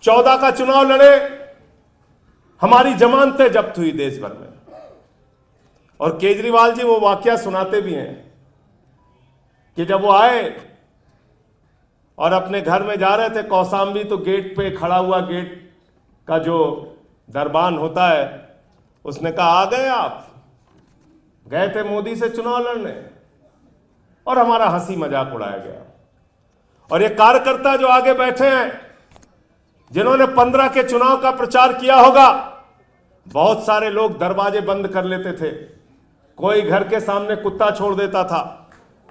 14 का चुनाव लड़े, हमारी जमानतें जब्त हुई देश भर में। और केजरीवाल जी वो वाकया सुनाते भी हैं कि जब वो आए और अपने घर में जा रहे थे कौशाम्बी, तो गेट पे खड़ा हुआ, गेट का जो दरबान होता है, उसने कहा आ गए आप, गए थे मोदी से चुनाव लड़ने। और हमारा हंसी मजाक उड़ाया गया। और ये कार्यकर्ता जो आगे बैठे हैं, जिन्होंने 15 के चुनाव का प्रचार किया होगा, बहुत सारे लोग दरवाजे बंद कर लेते थे, कोई घर के सामने कुत्ता छोड़ देता था,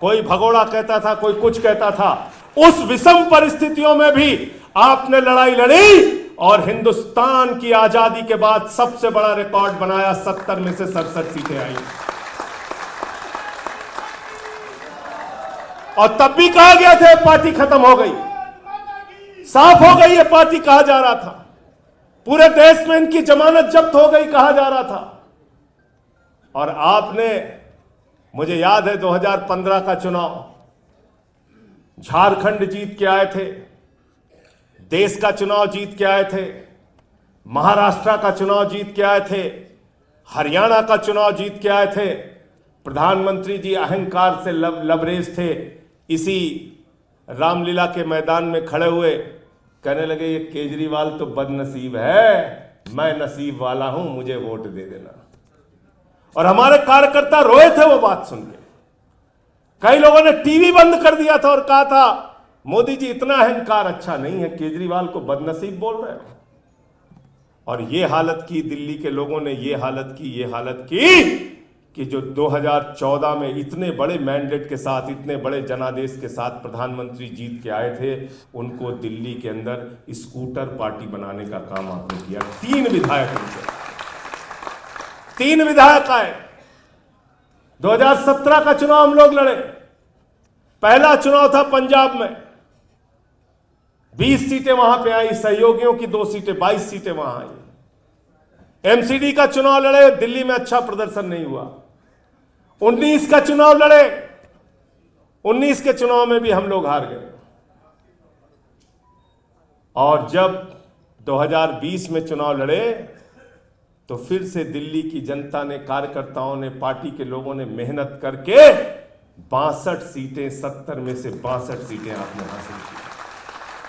कोई भगोड़ा कहता था, कोई कुछ कहता था। उस विषम परिस्थितियों में भी आपने लड़ाई लड़ी और हिंदुस्तान की आजादी के बाद सबसे बड़ा रिकॉर्ड बनाया, 70 में से 67 सीटें आई। और तब भी कहा गया था पार्टी खत्म हो गई, साफ हो गई, ये पार्टी कहा जा रहा था, पूरे देश में इनकी जमानत जब्त हो गई कहा जा रहा था। और आपने, मुझे याद है 2015 का चुनाव, झारखंड जीत के आए थे, देश का चुनाव जीत के आए थे, महाराष्ट्र का चुनाव जीत के आए थे, हरियाणा का चुनाव जीत के आए थे। प्रधानमंत्री जी अहंकार से लबरेज थे, इसी रामलीला के मैदान में खड़े हुए कहने लगे ये केजरीवाल तो बदनसीब है, मैं नसीब वाला हूं, मुझे वोट दे देना। और हमारे कार्यकर्ता रोए थे वो बात सुन के। कई लोगों ने टीवी बंद कर दिया था और कहा था मोदी जी इतना अहंकार अच्छा नहीं है, केजरीवाल को बदनसीब बोल रहे हो। और ये हालत की दिल्ली के लोगों ने, ये हालत की कि जो 2014 में इतने बड़े मैंडेट के साथ, इतने बड़े जनादेश के साथ प्रधानमंत्री जीत के आए थे, उनको दिल्ली के अंदर स्कूटर पार्टी बनाने का काम आपने किया। 3 विधायक उनसे, 3 विधायक आए। 2017 का चुनाव हम लोग लड़े, पहला चुनाव था पंजाब में, 20 सीटें वहां पे आई, सहयोगियों की 2 सीटें, 22 सीटें वहां आई। एमसीडी का चुनाव लड़े, दिल्ली में अच्छा प्रदर्शन नहीं हुआ। 19 का चुनाव लड़े, 19 के चुनाव में भी हम लोग हार गए। और जब 2020 में चुनाव लड़े तो फिर से दिल्ली की जनता ने, कार्यकर्ताओं ने, पार्टी के लोगों ने मेहनत करके 62 सीटें, 70 में से 62 सीटें आपने हासिल की।